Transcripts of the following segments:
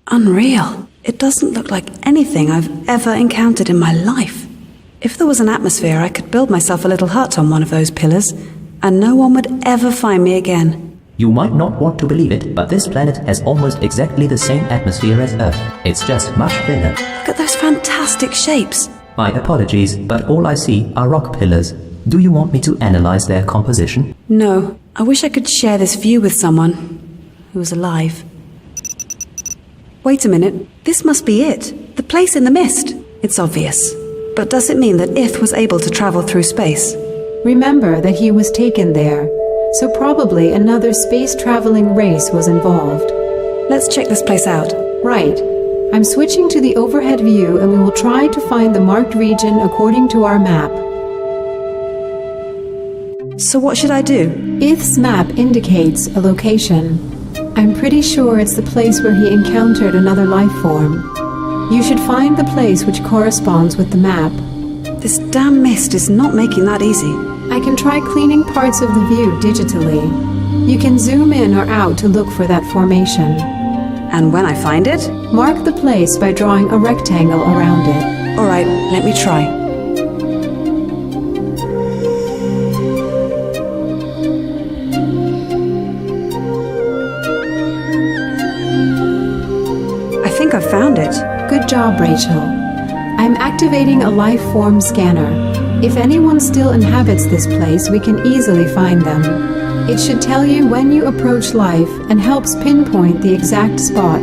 Unreal. It doesn't look like anything I've ever encountered in my life. If there was an atmosphere, I could build myself a little hut on one of those pillars, and no one would ever find me again. You might not want to believe it, but this planet has almost exactly the same atmosphere as Earth. It's just much thinner. Look at those fantastic shapes. My apologies, but all I see are rock pillars. Do you want me to analyze their composition? No, I wish I could share this view with someone who was alive. Wait a minute, this must be it. The place in the mist. It's obvious. But does it mean that Ith was able to travel through space? Remember that he was taken there, so probably another space-traveling race was involved. Let's check this place out. Right. I'm switching to the overhead view and we will try to find the marked region according to our map. So what should I do? Ith's map indicates a location. I'm pretty sure it's the place where he encountered another life form. You should find the place which corresponds with the map. This damn mist is not making that easy. I can try cleaning parts of the view digitally. You can zoom in or out to look for that formation. And when I find it? Mark the place by drawing a rectangle around it. All right, let me try. I think I've found it. Good job, Rachel. I'm activating a life form scanner. If anyone still inhabits this place, we can easily find them. It should tell you when you approach life and helps pinpoint the exact spot.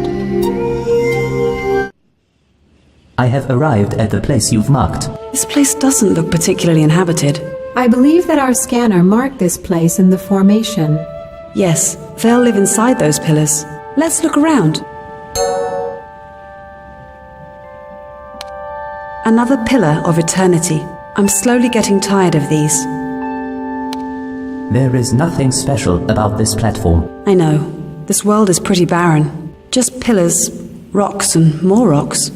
I have arrived at the place you've marked. This place doesn't look particularly inhabited. I believe that our scanner marked this place in the formation. Yes, they'll live inside those pillars. Let's look around. Another pillar of eternity. I'm slowly getting tired of these. There is nothing special about this platform. I know. This world is pretty barren. Just pillars, rocks and more rocks.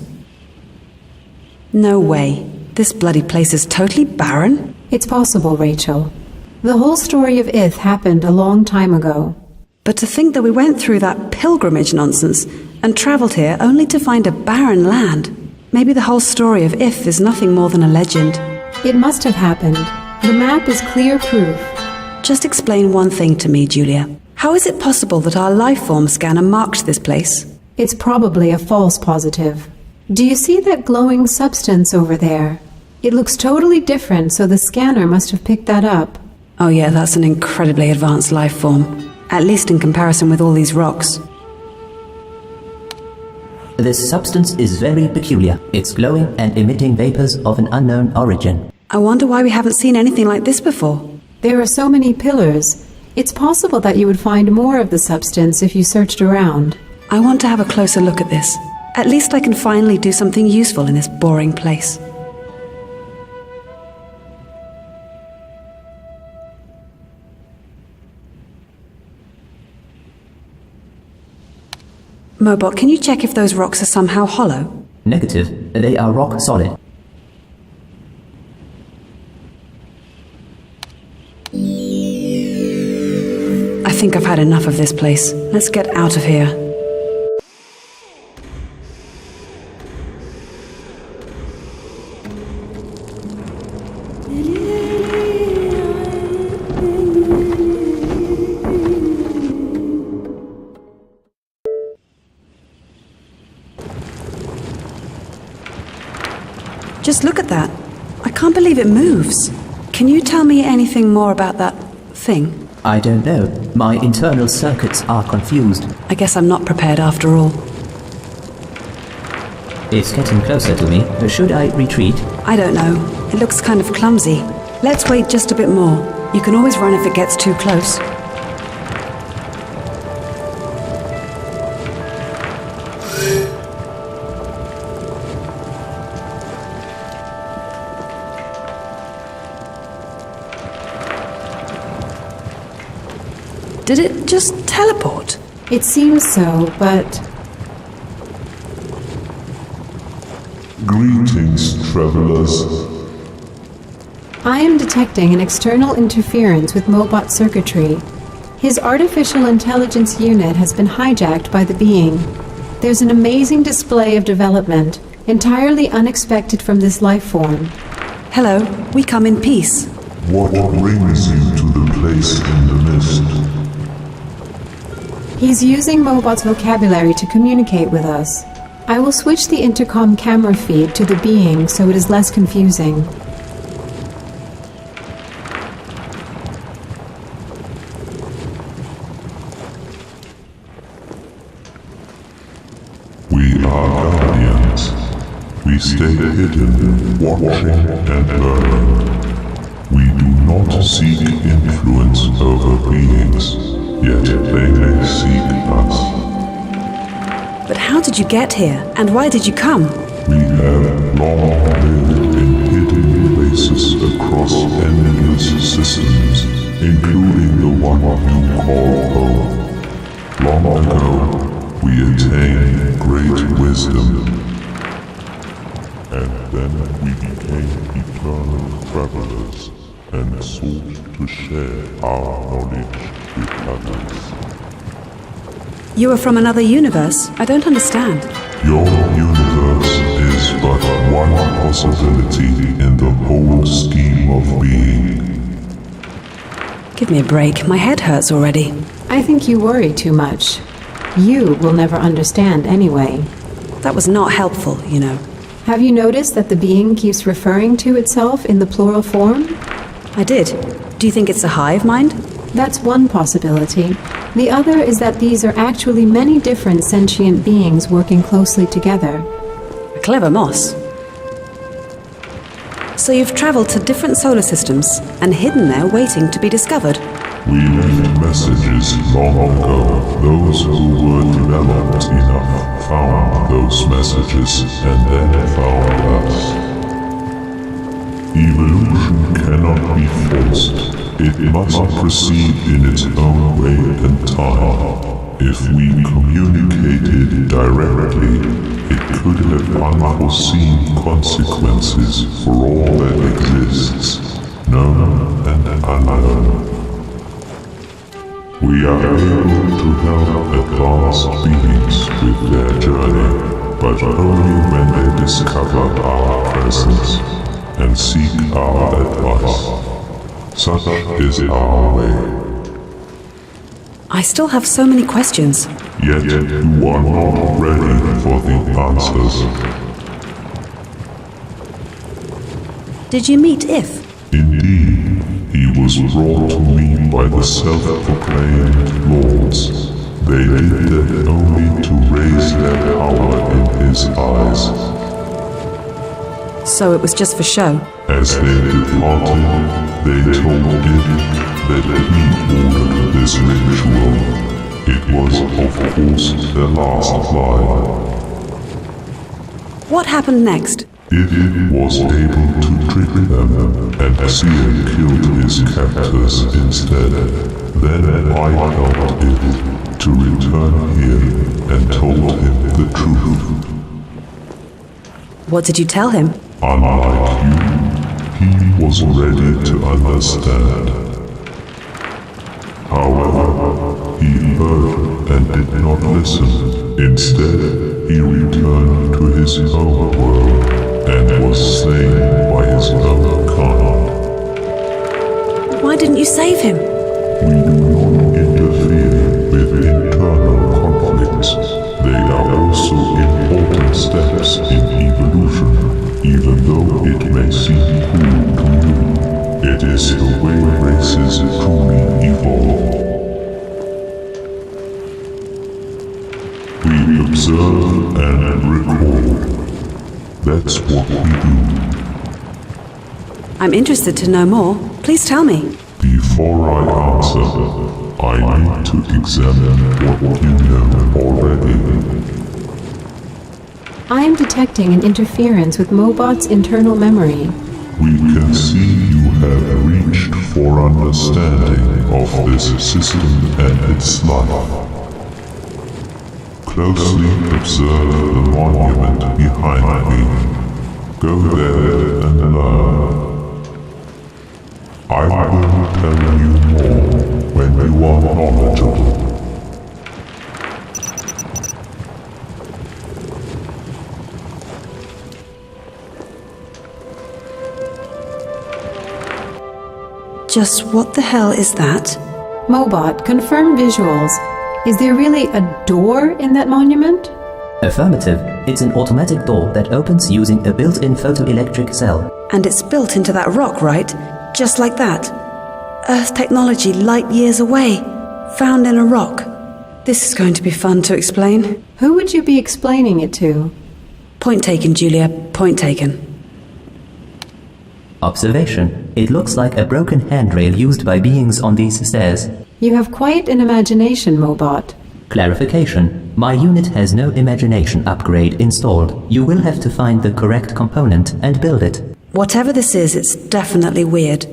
No way. This bloody place is totally barren? It's possible, Rachel. The whole story of Ith happened a long time ago. But to think that we went through that pilgrimage nonsense and travelled here only to find a barren land. Maybe the whole story of Ith is nothing more than a legend. It must have happened. The map is clear proof. Just explain one thing to me, Julia. How is it possible that our lifeform scanner marked this place? It's probably a false positive. Do you see that glowing substance over there? It looks totally different, so the scanner must have picked that up. Oh yeah, that's an incredibly advanced lifeform. At least in comparison with all these rocks. This substance is very peculiar. It's glowing and emitting vapors of an unknown origin. I wonder why we haven't seen anything like this before. There are so many pillars. It's possible that you would find more of the substance if you searched around. I want to have a closer look at this. At least I can finally do something useful in this boring place. Mobot, can you check if those rocks are somehow hollow? Negative. They are rock solid. I think I've had enough of this place. Let's get out of here. Just look at that. I can't believe it moves. Can you tell me anything more about that thing? I don't know. My internal circuits are confused. I guess I'm not prepared after all. It's getting closer to me. Should I retreat? I don't know. It looks kind of clumsy. Let's wait just a bit more. You can always run if it gets too close. Did it just teleport? It seems so, but... Greetings, travelers. I am detecting an external interference with Mobot circuitry. His artificial intelligence unit has been hijacked by the being. There's an amazing display of development, entirely unexpected from this life form. Hello, we come in peace. What brings you to the place in the mist? He's using Mobot's vocabulary to communicate with us. I will switch the intercom camera feed to the being so it is less confusing. We are guardians. We stay hidden, watching and learning. We do not seek influence over beings, yet they may seek us. But how did you get here, and why did you come? We have long lived in hidden places across endless systems, including the one you call home. Long ago, we attained great wisdom, and then we became eternal travelers and sought to share our knowledge with others. You are from another universe? I don't understand. Your universe is but one possibility in the whole scheme of being. Give me a break. My head hurts already. I think you worry too much. You will never understand anyway. That was not helpful, you know. Have you noticed that the being keeps referring to itself in the plural form? I did. Do you think it's a hive mind? That's one possibility. The other is that these are actually many different sentient beings working closely together. A clever moss. So you've traveled to different solar systems and hidden there waiting to be discovered. We left messages long ago. Those who were developed enough found those messages and then found us. Evolution cannot be forced. It must proceed in its own way and time. If we communicated directly, it could have unforeseen consequences for all that exists, known and unknown. We are able to help advanced beings with their journey, but only when they discover our presence and seek our advice. Such is our way. I still have so many questions. Yet you are not ready for the answers. Did you meet If? Indeed, he was brought to me by the self-proclaimed lords. They did that only to raise their power in his eyes. So it was just for show. As they departed, they told it that he ordered this ritual. It was, of course, their last lie. What happened next? It was able to trick them, and Seer killed his captors instead. Then I helped it to return here and told him the truth. What did you tell him? Unlike you, he was ready to understand. However, he heard and did not listen. Instead, he returned to his own world and was slain by his own kind. Why didn't you save him? We do not interfere with internal conflicts. They are also important steps in evolution, even though it may seem cruel to you. It is the way races truly evolve. We observe and record. That's what we do. I'm interested to know more. Please tell me. Before I answer, I need to examine what you know already. I am detecting an interference with Mobot's internal memory. We can see you have reached for understanding of this system and its life. Closely observe the monument behind me. Go there and learn. I will tell you more when you are knowledgeable. Just what the hell is that? Mobot, confirm visuals. Is there really a door in that monument? Affirmative. It's an automatic door that opens using a built-in photoelectric cell. And it's built into that rock, right? Just like that. Earth technology light years away. Found in a rock. This is going to be fun to explain. Who would you be explaining it to? Point taken, Julia. Point taken. Observation. It looks like a broken handrail used by beings on these stairs. You have quite an imagination, Mobot. Clarification. My unit has no imagination upgrade installed. You will have to find the correct component and build it. Whatever this is, it's definitely weird.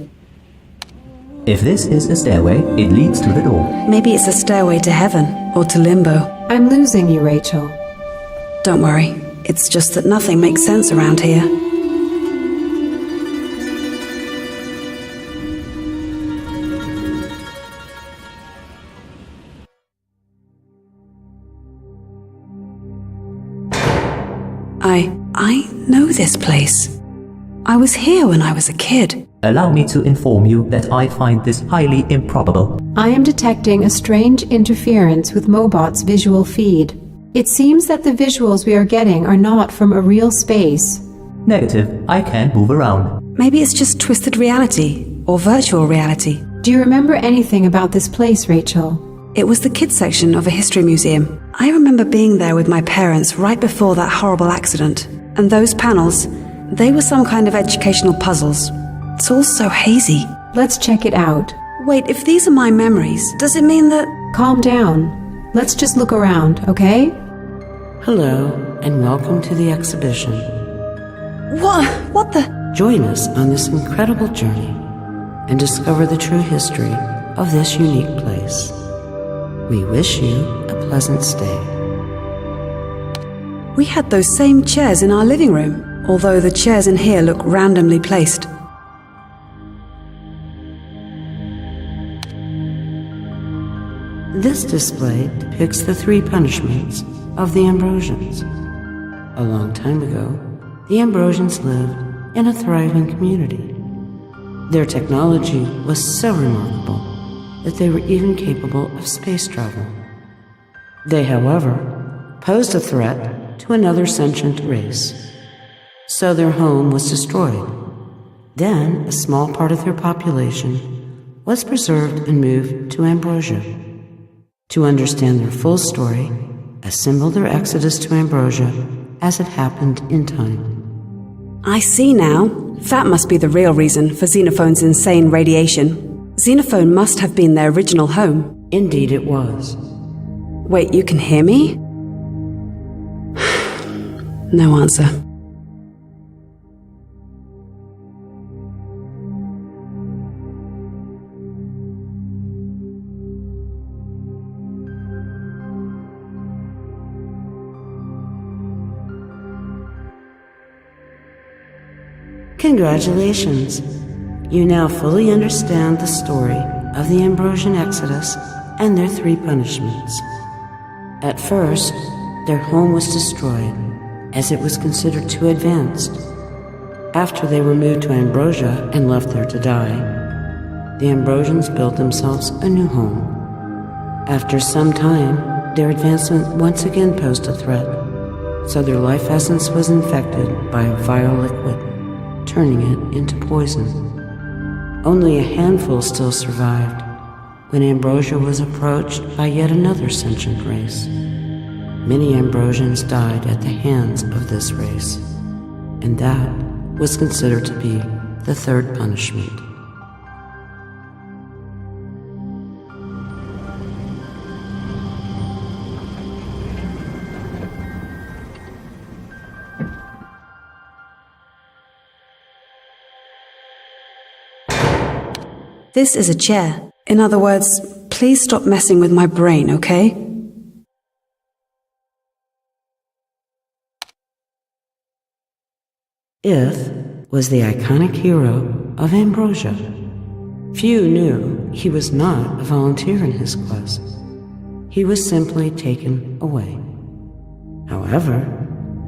If this is a stairway, it leads to the door. Maybe it's a stairway to heaven, or to limbo. I'm losing you, Rachel. Don't worry. It's just that nothing makes sense around here. I know this place. I was here when I was a kid. Allow me to inform you that I find this highly improbable. I am detecting a strange interference with Mobot's visual feed. It seems that the visuals we are getting are not from a real space. Negative. I can't move around. Maybe it's just twisted reality, or virtual reality. Do you remember anything about this place, Rachel? It was the kids section of a history museum. I remember being there with my parents right before that horrible accident. And those panels, they were some kind of educational puzzles. It's all so hazy. Let's check it out. Wait, if these are my memories, does it mean that... Calm down. Let's just look around, okay? Hello, and welcome to the exhibition. What the... Join us on this incredible journey and discover the true history of this unique place. We wish you a pleasant stay. We had those same chairs in our living room, although the chairs in here look randomly placed. This display depicts the 3 punishments of the Ambrosians. A long time ago, the Ambrosians lived in a thriving community. Their technology was so remarkable that they were even capable of space travel. They, however, posed a threat to another sentient race, so their home was destroyed. Then, a small part of their population was preserved and moved to Ambrosia. To understand their full story, assemble their exodus to Ambrosia as it happened in time. I see now. That must be the real reason for Xenophone's insane radiation. Xenophone must have been their original home. Indeed it was. Wait, you can hear me? No answer. Congratulations! You now fully understand the story of the Ambrosian Exodus and their 3 punishments. At first, their home was destroyed, as it was considered too advanced. After they were moved to Ambrosia and left there to die, the Ambrosians built themselves a new home. After some time, their advancement once again posed a threat, so their life essence was infected by a vile liquid, turning it into poison. Only a handful still survived when Ambrosia was approached by yet another sentient race. Many Ambrosians died at the hands of this race, and that was considered to be the 3rd punishment. This is a chair. In other words, please stop messing with my brain, okay? Ith was the iconic hero of Ambrosia. Few knew he was not a volunteer in his quest. He was simply taken away. However,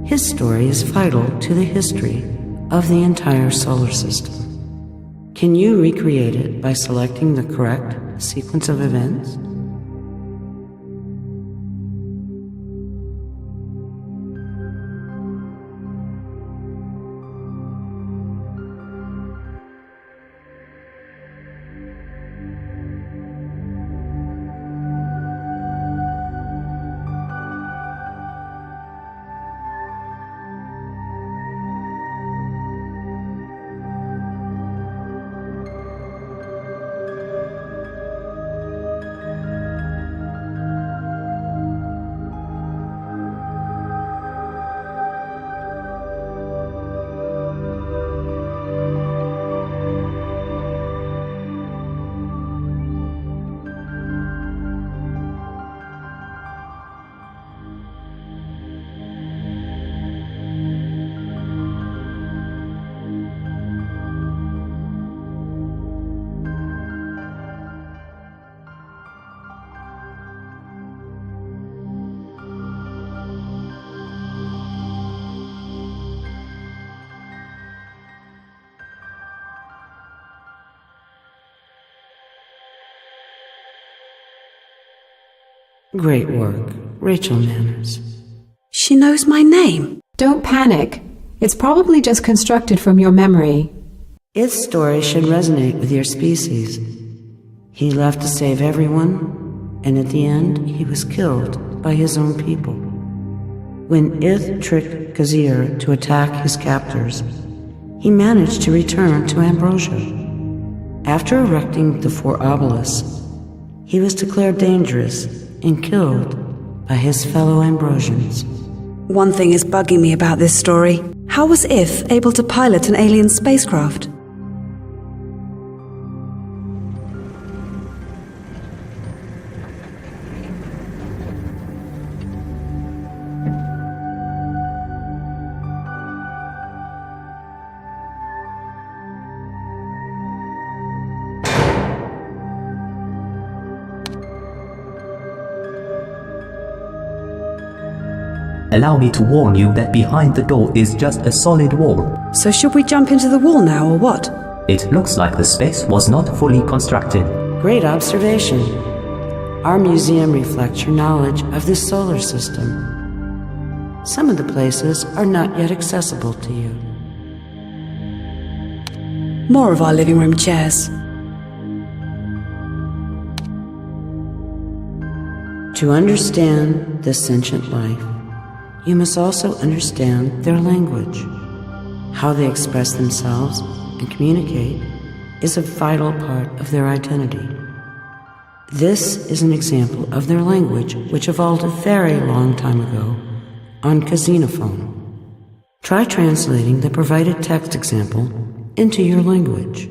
his story is vital to the history of the entire solar system. Can you recreate it by selecting the correct sequence of events? Great work, Rachel Manners. She knows my name. Don't panic. It's probably just constructed from your memory. Its story should resonate with your species. He left to save everyone, and at the end, he was killed by his own people. When Ith tricked Kazir to attack his captors, he managed to return to Ambrosia. After erecting the 4 obelisks, he was declared dangerous and killed by his fellow Ambrosians. One thing is bugging me about this story. How was If able to pilot an alien spacecraft? Allow me to warn you that behind the door is just a solid wall. So should we jump into the wall now, or what? It looks like the space was not fully constructed. Great observation. Our museum reflects your knowledge of this solar system. Some of the places are not yet accessible to you. More of our living room chairs. To understand this sentient life, you must also understand their language. How they express themselves and communicate is a vital part of their identity. This is an example of their language, which evolved a very long time ago on Casinophone. Try translating the provided text example into your language.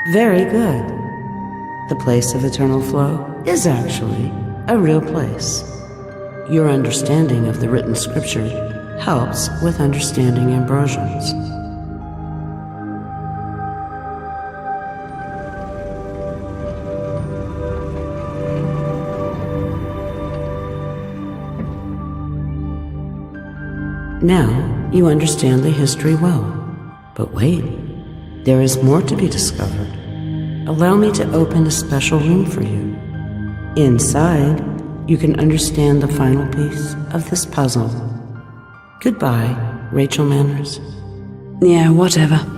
Very good. The place of eternal flow is actually a real place. Your understanding of the written scripture helps with understanding Ambrosians. Now you understand the history well. But wait, there is more to be discovered. Allow me to open a special room for you. Inside, you can understand the final piece of this puzzle. Goodbye, Rachel Manners. Yeah, whatever.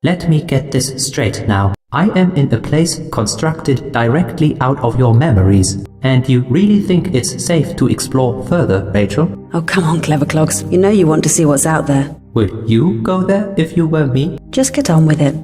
Let me get this straight now. I am in a place constructed directly out of your memories. And you really think it's safe to explore further, Rachel? Oh, come on, clever clogs. You know you want to see what's out there. Would you go there if you were me? Just get on with it.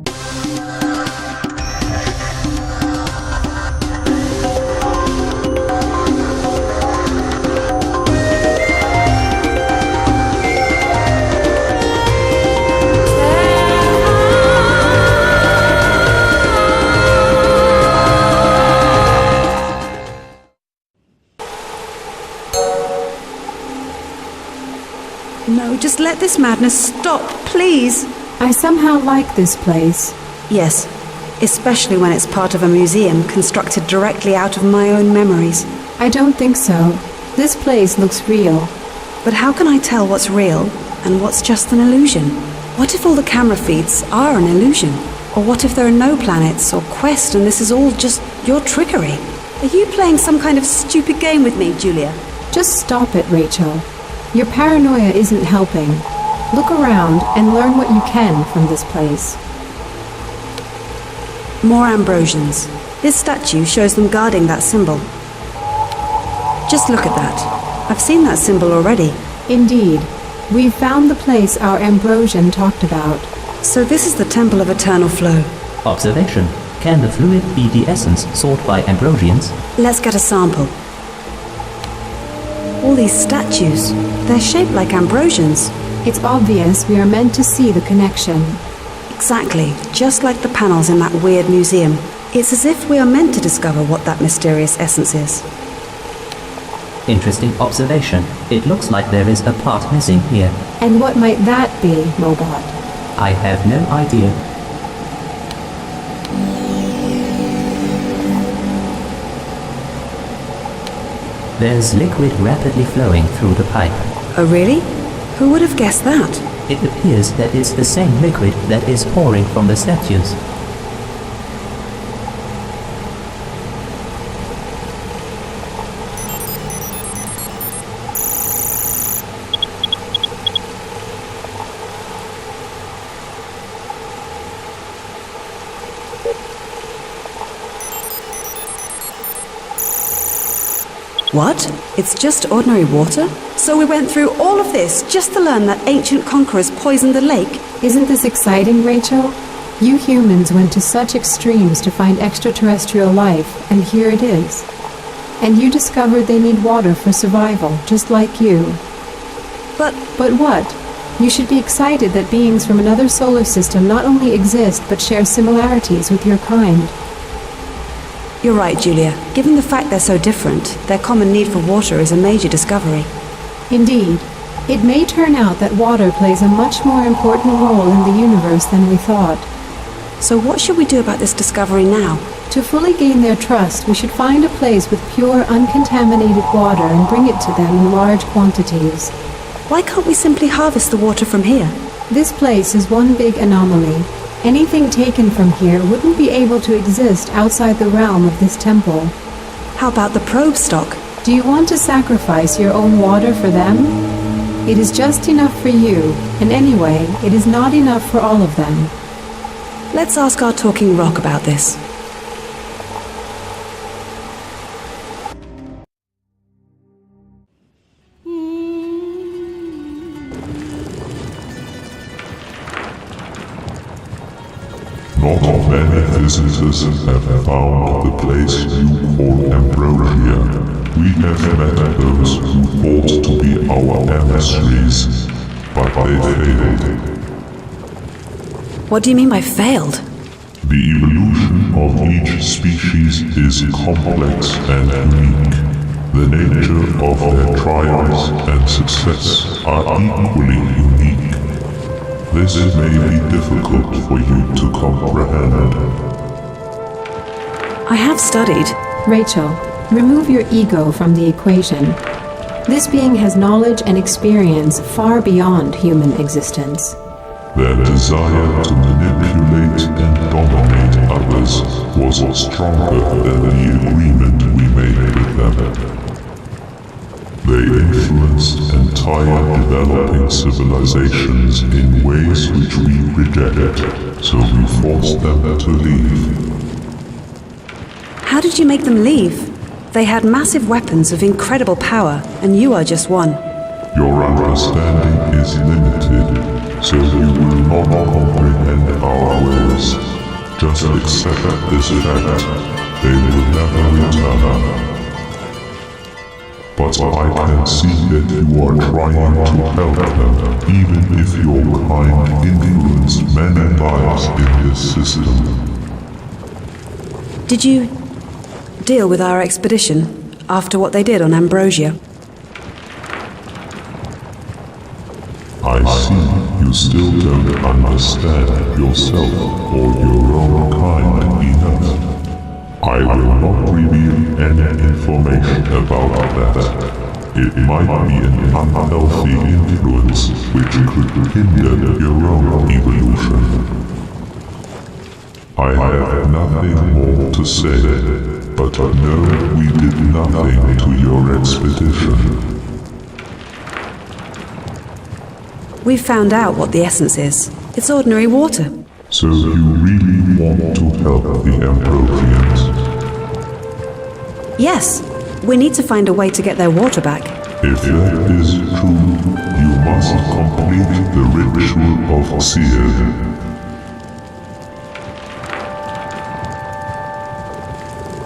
No, just let this madness stop, please. I somehow like this place. Yes, especially when it's part of a museum constructed directly out of my own memories. I don't think so. This place looks real. But how can I tell what's real and what's just an illusion? What if all the camera feeds are an illusion? Or what if there are no planets or quest and this is all just your trickery? Are you playing some kind of stupid game with me, Julia? Just stop it, Rachel. Your paranoia isn't helping. Look around and learn what you can from this place. More Ambrosians. This statue shows them guarding that symbol. Just look at that. I've seen that symbol already. Indeed. We've found the place our Ambrosian talked about. So this is the Temple of Eternal Flow. Observation. Can the fluid be the essence sought by Ambrosians? Let's get a sample. All these statues, they're shaped like Ambrosians. It's obvious we are meant to see the connection. Exactly, just like the panels in that weird museum. It's as if we are meant to discover what that mysterious essence is. Interesting observation. It looks like there is a part missing here. And what might that be, Mobot? I have no idea. There's liquid rapidly flowing through the pipe. Oh really? Who would have guessed that? It appears that it's the same liquid that is pouring from the statues. What? It's just ordinary water? So we went through all of this just to learn that ancient conquerors poisoned the lake? Isn't this exciting, Rachel? You humans went to such extremes to find extraterrestrial life, and here it is. And you discovered they need water for survival, just like you. But what? You should be excited that beings from another solar system not only exist, but share similarities with your kind. you're right, Julia. Given the fact they're so different, their common need for water is a major discovery. Indeed. It may turn out that water plays a much more important role in the universe than we thought. So what should we do about this discovery now? To fully gain their trust, we should find a place with pure, uncontaminated water and bring it to them in large quantities. Why can't we simply harvest the water from here? This place is one big anomaly. Anything taken from here wouldn't be able to exist outside the realm of this temple. How about the probe stock? Do you want to sacrifice your own water for them? It is just enough for you, and anyway, it is not enough for all of them. Let's ask our talking rock about this. many visitors have found the place you call Ambrosia. We have met those who thought to be our emissaries, but they failed. What do you mean by failed? The evolution of each species is complex and unique. The nature of their trials and success are equally unique. This may be difficult for you to comprehend. I have studied. Rachel, remove your ego from the equation. This being has knowledge and experience far beyond human existence. Their desire to manipulate and dominate others was stronger than the agreement we made with them. They influenced entire developing civilizations in ways which we reject, so we forced them to leave. How did you make them leave? They had massive weapons of incredible power, and you are just one. Your understanding is limited, so you will not comprehend our ways. Just accept this fact. They will never return. But I can see that you are trying to help them, even if your kind influenced many lives in this system. Did you deal with our expedition after what they did on Ambrosia? I see you still don't understand yourself or your own kind enough. I will not reveal any information about that. It might be an unhealthy influence which could hinder your own evolution. I have nothing more to say, but no, we did nothing to your expedition. We've found out what the essence is. It's ordinary water. So you really want to help the Ambrosians? Yes, we need to find a way to get their water back. If that is true, you must complete the ritual of J.U.L.I.A.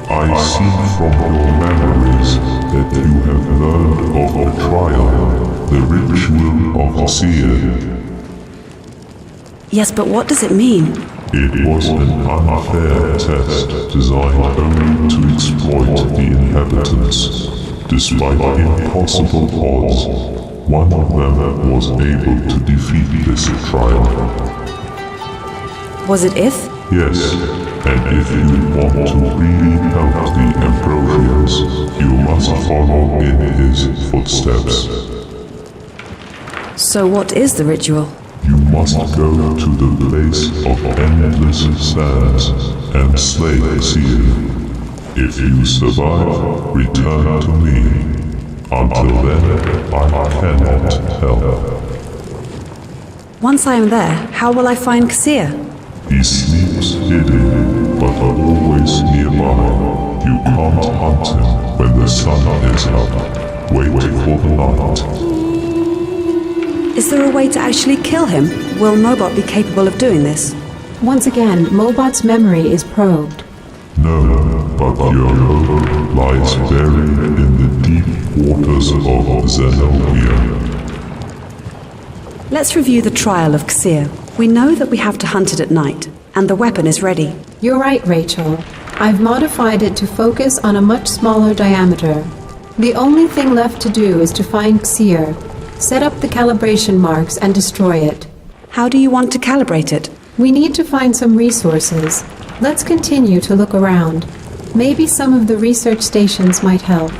I see from your memories that you have learned of the trial, the ritual of J.U.L.I.A. Yes, but what does it mean? It was an unfair test designed only to exploit the inhabitants. Despite impossible odds, one of them was able to defeat this trial. Was it Ith? Yes, and if you want to really help the Ambrosians, you must follow in his footsteps. So what is the ritual? You must go to the place of endless sands and slay J.U.L.I.A. If you survive, return to me. Until then, I cannot help. Once I am there, how will I find J.U.L.I.A? He sleeps hidden, but always nearby. You can't hunt him when the sun is up. Wait for the night. Is there a way to actually kill him? Will Mobot be capable of doing this? Once again, Mobot's memory is probed. No, but J.U.L.I.A lies buried in the deep waters of Zenobia. Let's review the trial of J.U.L.I.A. We know that we have to hunt it at night, and the weapon is ready. You're right, Rachel. I've modified it to focus on a much smaller diameter. The only thing left to do is to find J.U.L.I.A, set up the calibration marks and destroy it. How do you want to calibrate it? We need to find some resources. Let's continue to look around. Maybe some of the research stations might help.